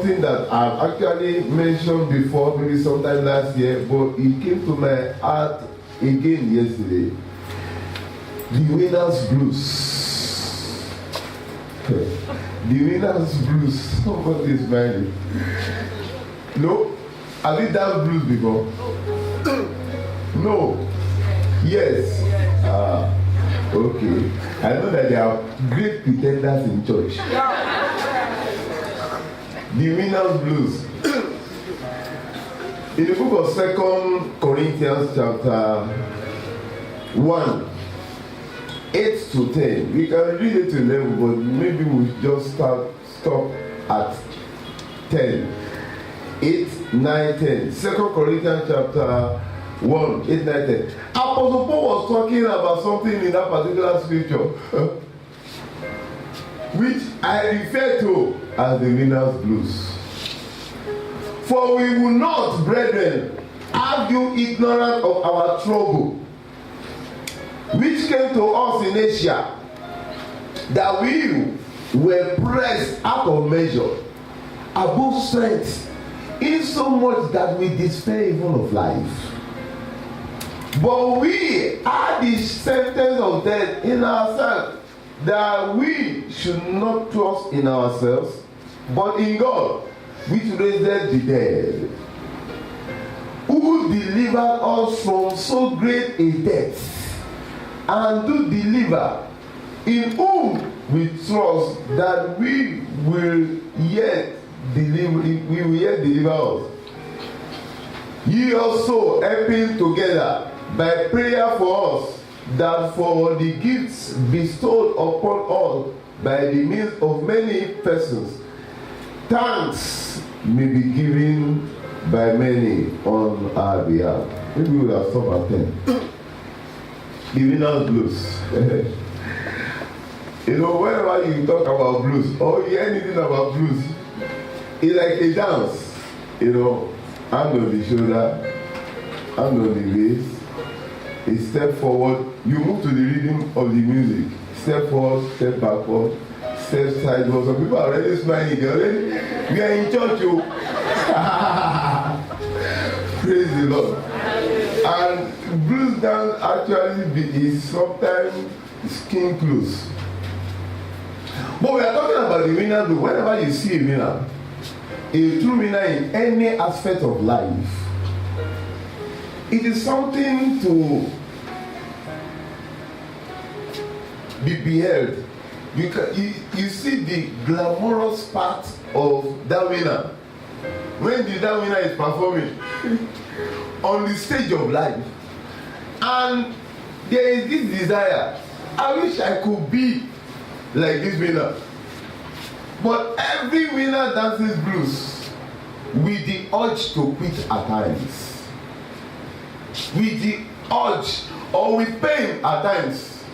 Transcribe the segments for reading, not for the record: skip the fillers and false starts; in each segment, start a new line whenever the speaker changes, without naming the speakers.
something that I've actually mentioned before, maybe sometime last year, but it came to my heart again yesterday. The winner's blues. The winner's blues. Somebody is smiling. No? Have you done blues before? No. Yes. Okay. I know that there are great pretenders in church. The winner's blues. In the book of 2 Corinthians chapter 1, 8 to 10. We can read it to 11, but maybe we'll just stop at 10. 8, 9, 10. 2 Corinthians chapter 1, 8, 9, 10. Apostle Paul was talking about something in that particular scripture, which I refer to as the winner's blues. For we will not, brethren, have you ignorant of our trouble, which came to us in Asia, that we were pressed out of measure, above strength, insomuch that we despair even of life. But we had the sentence of death in ourselves, that we should not trust in ourselves, but in God, which raised the dead, who delivered us from so great a death, and do deliver, in whom we trust that we will yet deliver us. Ye also helping together by prayer for us, that for the gifts bestowed upon us by the means of many persons, thanks may be given by many on our behalf. Maybe we will have stopped at 10. The winner's blues. You know, whenever you talk about blues or you hear anything about blues, it's like a dance. You know, hand on the shoulder, hand on the waist, a step forward, you move to the rhythm of the music. Step forward, step backward, step sideways. Some people are already smiling. We are in church, oh. Praise the Lord. And blues dance actually is sometimes skin close. But we are talking about the winner. Whenever you see a winner, a true winner in any aspect of life, it is something to be beheld. You see the glamorous part of that winner when that winner is performing on the stage of life, and there is this desire. I wish I could be like this winner. But every winner dances blues with the urge to quit at times. With the urge or with pain at times.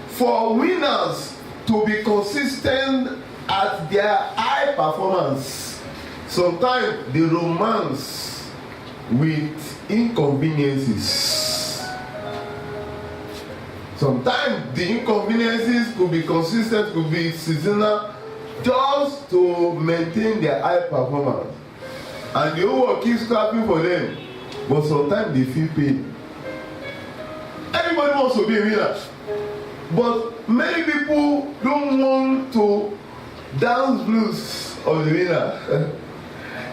For winners to be consistent at their high performance, sometimes the romance with inconveniences. Sometimes the inconveniences could be consistent, could be seasonal, just to maintain their high performance. And the whole world keeps clapping for them. But sometimes they feel pain. Everybody wants to be a winner. But many people don't want to dance blues of the winner.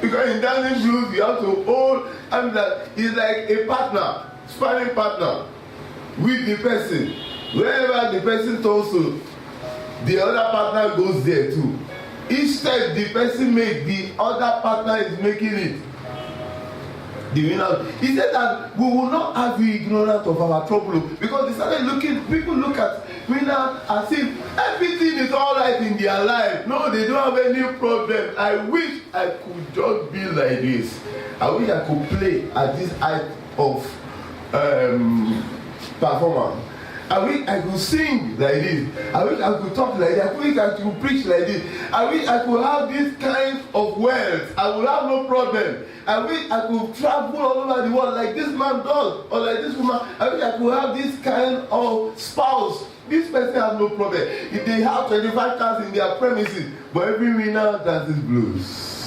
Because in dancing blues, you have to hold, and that is like a partner, sparring partner with the person. Wherever the person turns to, the other partner goes there too. Each step the person makes, the other partner is making it. The winner. He said that we will not have you ignorant of our trouble, because they started looking. People look at winner as if everything is all right in their life. No, they don't have any problem. I wish I could just be like this. I wish I could play at this height of performance. I wish I could sing like this. I wish I could talk like that. I wish I could preach like this. I wish I could have this kind of wealth. I would have no problem. I wish I could travel all over the world like this man does, or like this woman. I wish I could have this kind of spouse. This person has no problem. If they have 25 cars in their premises, but every winner dances blues.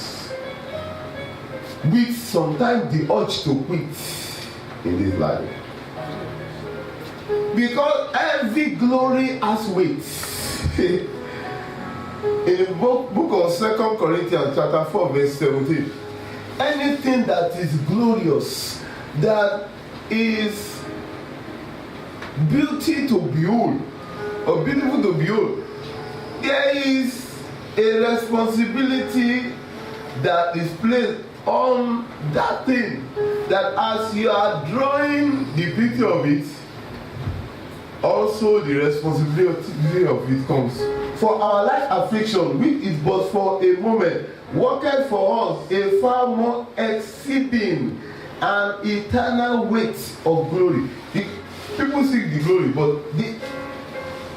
with sometimes the urge to quit in this life. Because every glory has weight. In the book of 2 Corinthians chapter 4 verse 17, anything that is glorious, that is beauty to behold or beautiful to behold, there is a responsibility that is placed on that thing, that as you are drawing the beauty of it, also the responsibility of it comes. For our light affliction, which is but for a moment, worketh for us a far more exceeding and eternal weight of glory. People seek the glory, but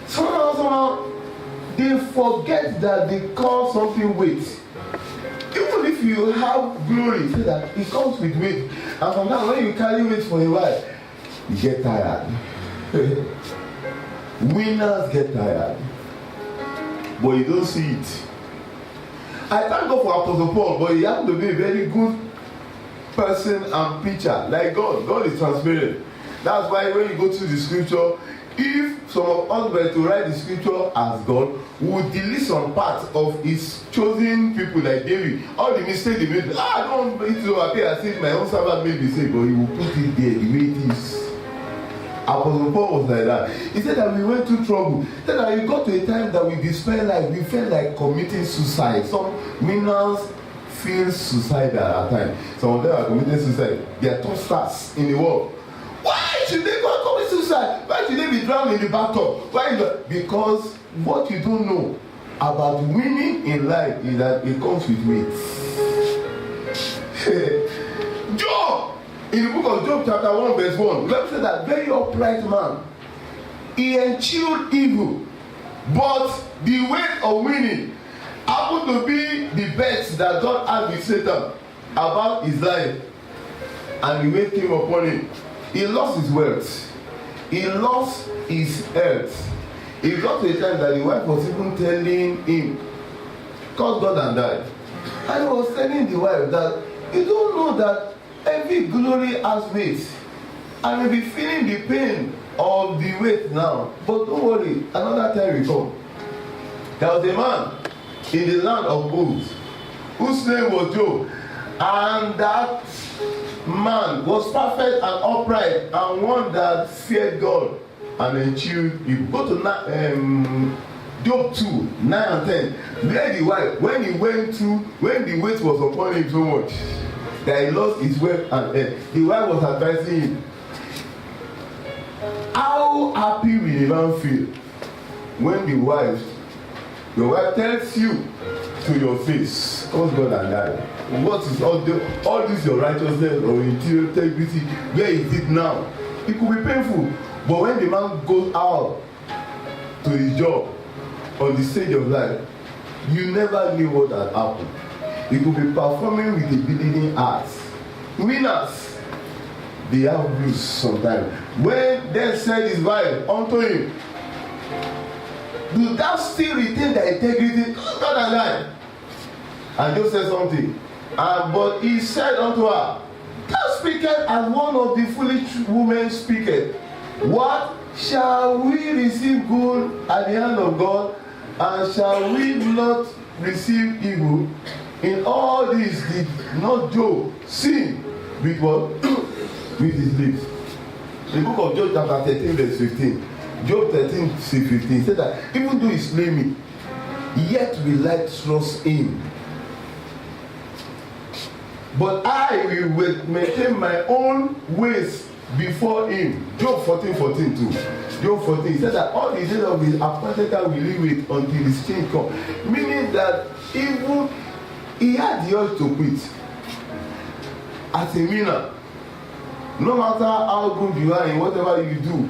somehow they forget that they call something weight. Even if you have glory, say that it comes with weight. And sometimes when you carry weight for a while, you get tired. Winners get tired, but you don't see it. I thank God for Apostle Paul, but he happened to be a very good person and preacher. Like God is transparent. That's why when you go to the scripture, if some of us were to write the scripture as God, we would delete some parts of his chosen people like David. All the mistakes they made, I don't want it to appear as if my own servant made mistake, but he will put it there the way it is. Apostle Paul was like that. He said that we went through trouble. He said that we got to a time that we despair, like we felt like committing suicide. Some winners feel suicidal at times. Some of them are committing suicide. They are top stars in the world. Why should they go and commit suicide? Why should they be drowned in the bathtub? Because what you don't know about winning in life is that it comes with weight. Job, in the book of Job chapter 1 verse 1, the Bible said that very upright man, he eschewed evil, but the weight of winning happened to be the bets that God had with Satan about his life, and the weight came upon him. He lost his wealth. He lost his health. He got to a time that the wife was even telling him, curse God and die. And he was telling the wife that you don't know that every glory has weight. I may be feeling the pain of the weight now, but don't worry, another time will come. There was a man in the land of Uz whose name was Job, and that man was perfect and upright and one that feared God and ensured. You go to Job 2, 9 and 10. Where the wife, when he went through, when the weight was upon him so much that he lost his wealth and health, the wife was advising him, how happy will a man feel when your wife tells you to your face, curse God and die. What is all this your righteousness or integrity? Where is it now? It could be painful, but when the man goes out to his job on the stage of life, you never knew what had happened. He could be performing with a bleeding heart. Winners, they have blues sometimes. When they said his wife unto him, do thou still retain thy integrity? God and I. And Job said something. But he said unto her, thou speakest as one of the foolish women speaketh. What? Shall we receive good at the hand of God, and shall we not receive evil? In all this did not Job sin with what? With his lips. The book of Job chapter 13 verse 15. Job 13 15 said that even though he slay me, yet will I trust him. But I will maintain my own ways before him. Job 14 too. Job 14 said that all the days of his appointed time will he wait until his change come. Meaning that even he had the urge to quit. As a winner, no matter how good you are in whatever you do,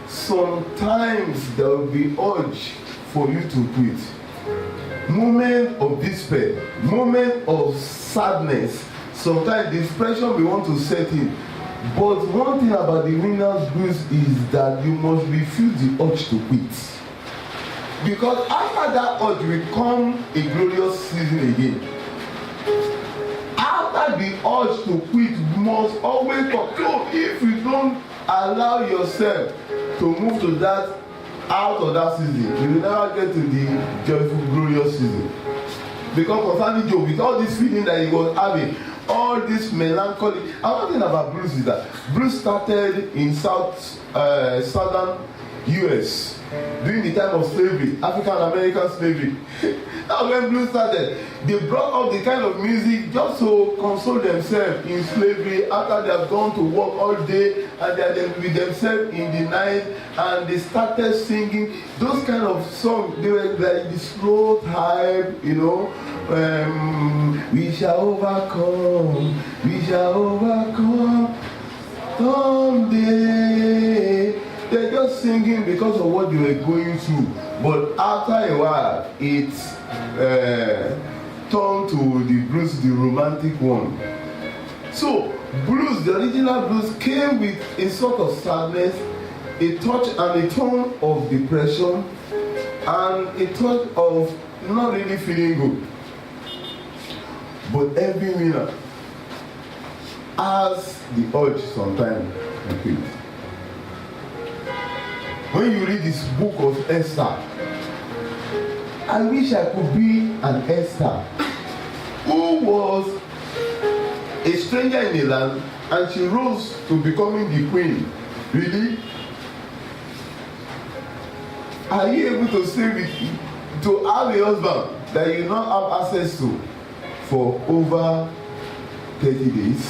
sometimes there will be urge for you to quit. Moment of despair, moment of sadness, sometimes depression will want to set in. But one thing about the winner's blues is that you must refuse the urge to quit. Because after that urge will come a glorious season again. After that the urge to quit must always come. So if you don't allow yourself to move to that, out of that season, you will never get to the joyful, glorious season. Because concerning Job, with all this feeling that he was having, all this melancholy. Another thing about blues is that blues started in southern US during the time of slavery, African American slavery. That was when blues started. They brought up the kind of music just to console themselves in slavery after they have gone to work all day and they are with themselves in the night, and they started singing those kind of songs. They were like the slow type, you know. We shall overcome, we shall overcome someday. They're just singing because of what they were going through. But after a while, it turned to the blues, the romantic one. So, blues, the original blues, came with a sort of sadness, a touch and a tone of depression, and a touch of not really feeling good. But every winner has the urge sometimes to quit. When you read this book of Esther, I wish I could be an Esther who was a stranger in the land and she rose to becoming the queen. Really? Are you able to stay with, to have a husband that you not have access to for over 30 days?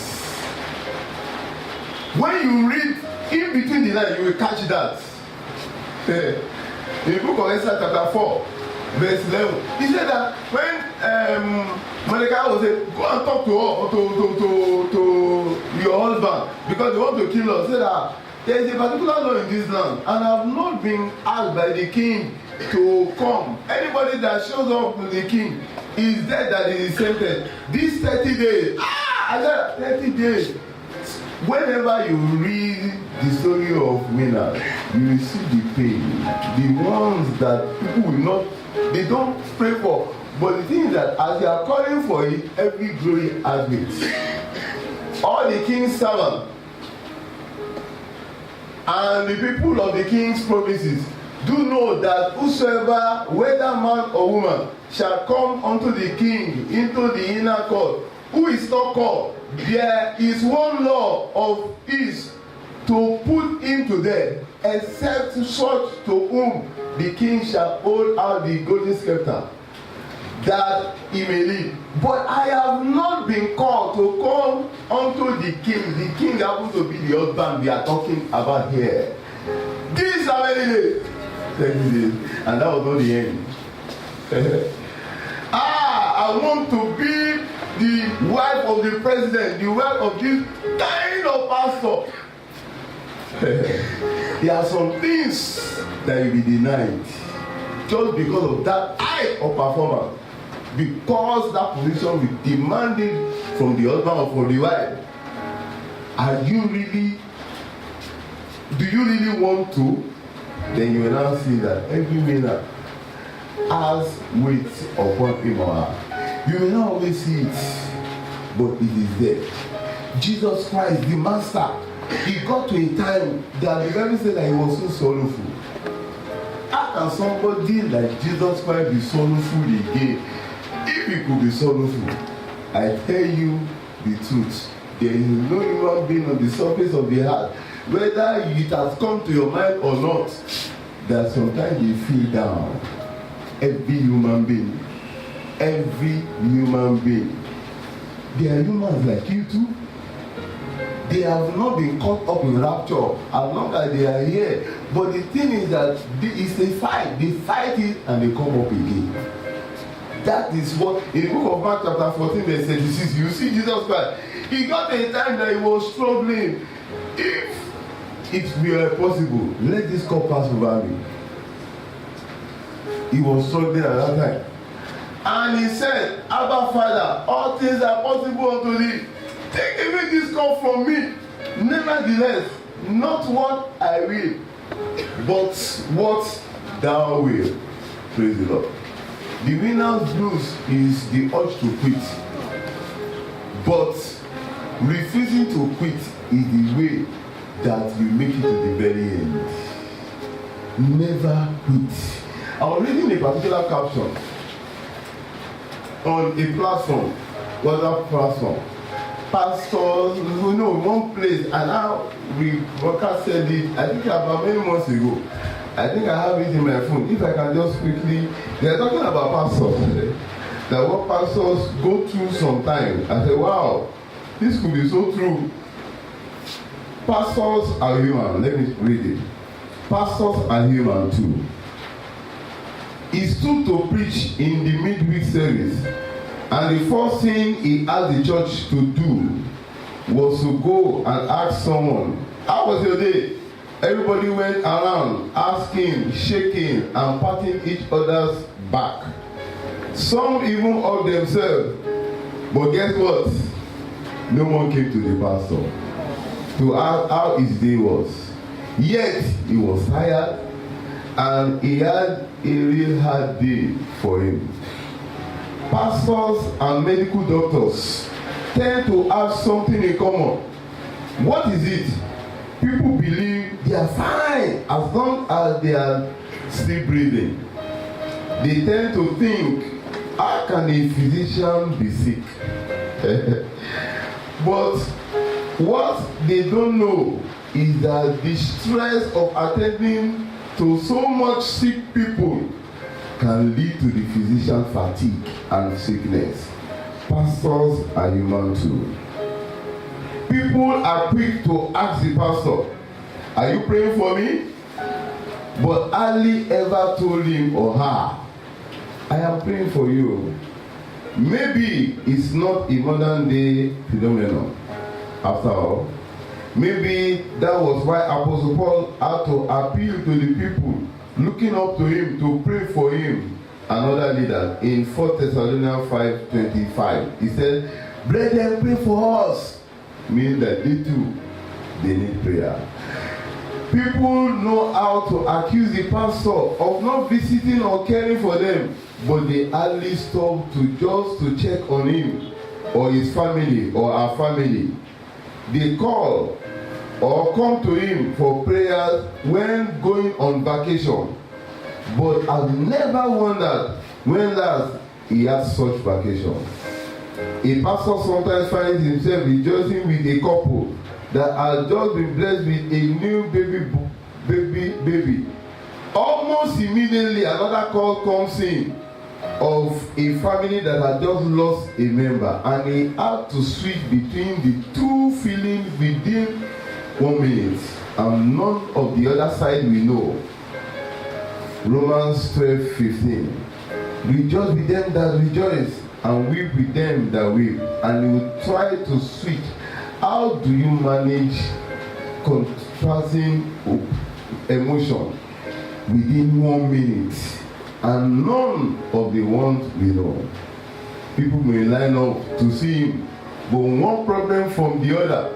When you read in between the lines, you will catch that. In the book of Esther chapter 4, verse 11, he said that when Mordecai was saying, go and talk to your husband because they want to kill us, said that there is a particular law in this land and I have not been asked by the king to come. Anybody that shows up to the king is dead, that is sentenced. These 30 days, I said 30 days. Whenever you read the story of winners, you will see the pain, the ones that people will not, they don't pray for. But the thing is that as they are calling for it, every glory has it. All the king's servants and the people of the king's provinces do know that whosoever, whether man or woman, shall come unto the king into the inner court, who is not called, there is one law of his to put him to death, except such to whom the king shall hold out the golden scepter, that he may live. But I have not been called to come unto the king. The king happens to be the husband we are talking about here. This how many days? 30 days. And that was not the end. I want to be the wife of the president, the wife of this kind of pastor. There are some things that will be denied just because of that type of performance, because that position will demand it from the husband or from the wife. Do you really want to? Then you will now see that every winner has weight upon him or her. You may not always see it, but it is there. Jesus Christ, the Master, he got to a time that the Bible said that he was so sorrowful. How can somebody like Jesus Christ be sorrowful again? If he could be sorrowful, I tell you the truth, there is no human being on the surface of the earth, whether it has come to your mind or not, that sometimes you feel down. Every human being, they are humans like you too. They have not been caught up in rapture as long as they are here. But the thing is that it's a fight. They fight it and they come up again. That is what in the book of Mark chapter 14 verse 36, you see Jesus Christ. He got a time that he was struggling. If it were possible, let this cup pass over me. He was struggling at that time. And he said, Abba Father, all things are possible unto thee. Take away this cup from me. Nevertheless, not what I will, but what thou wilt. Praise the Lord. The winner's blues is the urge to quit. But refusing to quit is the way that you make it to the very end. Never quit. I was reading a particular caption on a platform, WhatsApp platform. Pastors, one place, and now we broadcasted it, I think about many months ago. I think I have it in my phone. If I can just quickly, they are talking about pastors. That what pastors go through sometimes. I said, wow, this could be so true. Pastors are human. Let me read it. Pastors are human too. He stood to preach in the midweek service, and the first thing he asked the church to do was to go and ask someone, how was your day? Everybody went around asking, shaking, and patting each other's back. Some even hugged themselves. But guess what? No one came to the pastor to ask how his day was. Yet he was tired, and he had a real hard day for him. Pastors and medical doctors tend to have something in common. What is it? People believe they are fine as long as they are still breathing. They tend to think, how can a physician be sick? But what they don't know is that the stress of attending to so much sick people can lead to the physician fatigue and sickness. Pastors are human too. People are quick to ask the pastor, are you praying for me? But hardly ever told him or her, I am praying for you. Maybe it's not a modern day phenomenon. After all, maybe that was why Apostle Paul had to appeal to the people looking up to him to pray for him and other leaders in 4 Thessalonians 5:25. He said, brethren, pray for us. Meaning that they too, they need prayer. People know how to accuse the pastor of not visiting or caring for them, but they hardly stop to check on him or his family or our family. They call or come to him for prayers when going on vacation. But I've never wondered when last he had such vacation. A pastor sometimes finds himself rejoicing with a couple that has just been blessed with a new baby. Almost immediately another call comes in of a family that had just lost a member, and he had to switch between the two feelings within 1 minute, and none of the other side we know. Romans 12:15. Rejoice with them that rejoice, and weep with them that weep. And you will try to switch. How do you manage contrasting emotion within 1 minute? And none of the ones we know. People may line up to see him, but one problem from the other.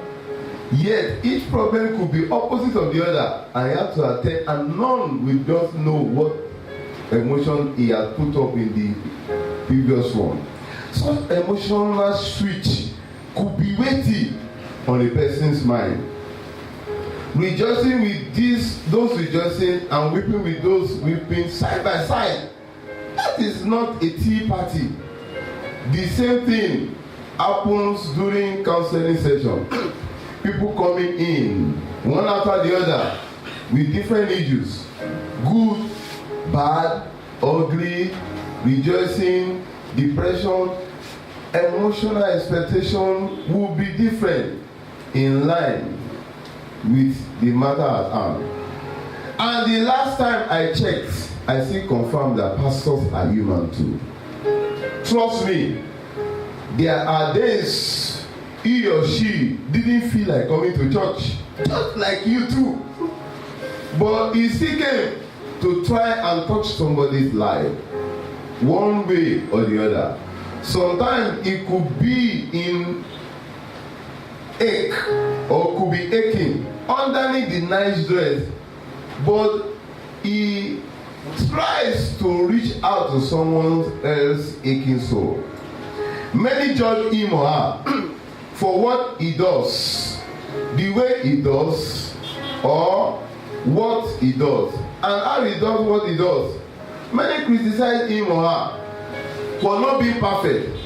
Yet each problem could be opposite of the other, and you have to attend, and none will just know what emotion he has put up in the previous one. Such emotional switch could be weighty on a person's mind. Rejoicing with those rejoicing and weeping with those weeping side by side. That is not a tea party. The same thing happens during counseling session. People coming in one after the other with different issues. Good, bad, ugly, rejoicing, depression. Emotional expectation will be different in line with the matter at hand. And the last time I checked, I still confirmed that pastors are human too. Trust me, there are days he or she didn't feel like coming to church, just like you too. But he still came to try and touch somebody's life, one way or the other. Sometimes it could be in ache or could be aching underneath the nice dress, but he tries to reach out to someone else's aching soul. Many judge him or her for what he does, the way he does, or what he does, and how he does what he does. Many criticize him or her for not being perfect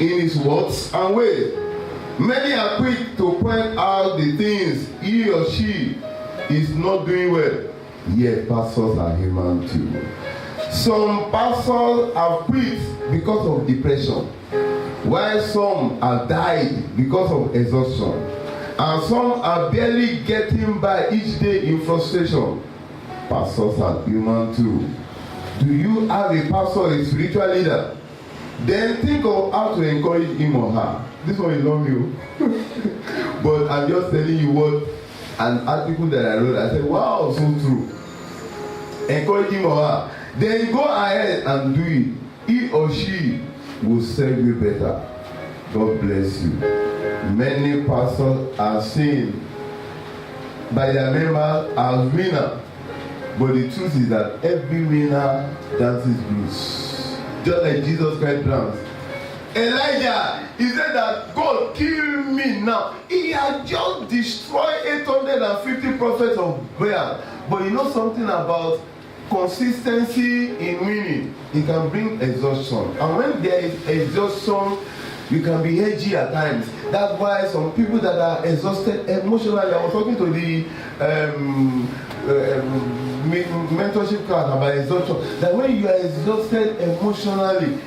in his words and ways. Many are quick to point out the things he or she is not doing well. Yet pastors are human too. Some pastors have quit because of depression, while some have died because of exhaustion, and some are barely getting by each day in frustration. Pastors are human too. Do you have a pastor or a spiritual leader? Then think of how to encourage him or her. This one is not you. But I'm just telling you what an article that I wrote. I said, wow, so true. Encourage him or her. Then go ahead and do it. He or she will serve you better. God bless you. Many pastors are seen by their members as winners. But the truth is that every winner dances blues. Just like Jesus Christ danced. Elijah, he said that God kill me now. He had just destroyed 850 prophets of Baal. But you know something about consistency in winning? It can bring exhaustion. And when there is exhaustion, you can be edgy at times. That's why some people that are exhausted emotionally, I was talking to the mentorship class about exhaustion, that when you are exhausted emotionally,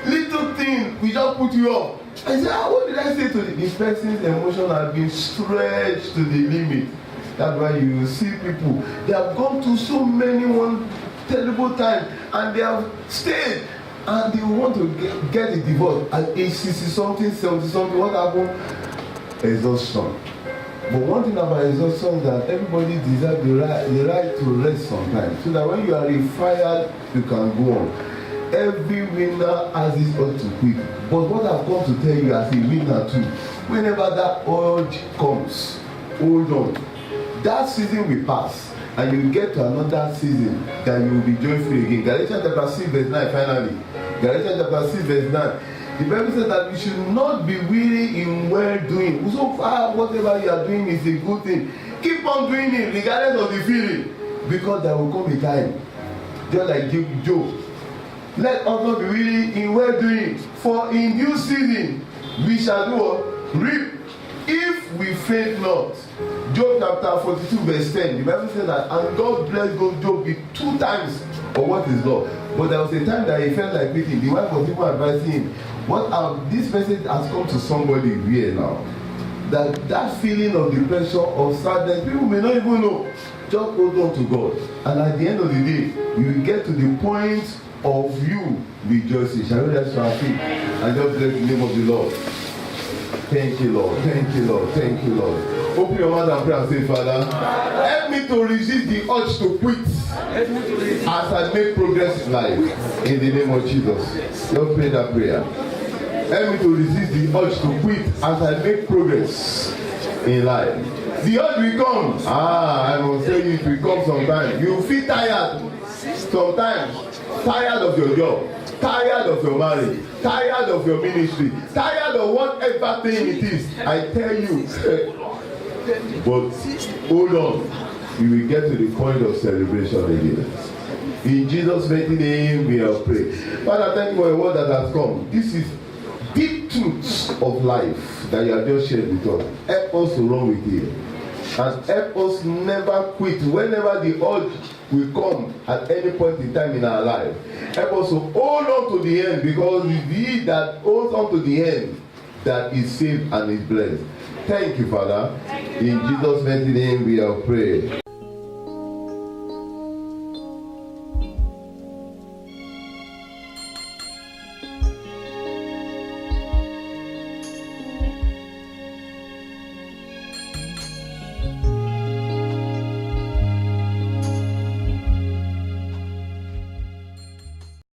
little thing will just put you up. I said, what did I say to this person's emotion has been stretched to the limit. That's why you see people, they have gone through so many one terrible time and they have stayed and they want to get a divorce at age 60 something, 70 something. What happened? Exhaustion. But one thing about exhaustion is that everybody deserves the right to rest sometimes, so that when you are refired, you can go on. Every winner has this urge to quit. But what I've come to tell you as a winner too, whenever that urge comes, hold on. That season will pass, and you will get to another season that you will be joyful again. Galatians chapter 6 verse 9 finally. Galatians chapter 6 verse 9. The Bible says that we should not be weary in well doing. So far, whatever you are doing is a good thing. Keep on doing it regardless of the feeling, because there will come a time, just like Job. Let us not be weary in well doing, for in due season we shall do what? Reap, if we faint not. Job chapter 42 verse 10. The Bible says that, and God blessed Job with 2 times of what is Lord. But there was a time that he felt like quitting. The wife was even advising him. This message has come to somebody here now. That feeling of depression or sadness, people may not even know. Just hold on to God. And at the end of the day, you will get to the point of you rejoicing. Shall we rest our feet and just bless the name of the Lord? Thank you, Lord. Thank you, Lord. Thank you, Lord. Open your mouth and pray and say, Father, help me to resist the urge to quit as I make progress in life. In the name of Jesus. Don't pray that prayer. Help me to resist the urge to quit as I make progress in life. The urge will come. I will tell you, it will come sometime. You will feel tired sometimes. Tired of your job, tired of your marriage, tired of your ministry, tired of whatever thing it is. I tell you. But hold on. You will get to the point of celebration again. In Jesus' mighty name we have prayed. Father, thank you for a word that has come. This is deep truths of life that you have just shared with us. Help us to run with it. And help us never quit whenever the urge will come at any point in time in our life. Help us to hold on to the end, because it's he that holds on to the end that is saved and is blessed. Thank you, Father. In Jesus' mighty name we have prayed.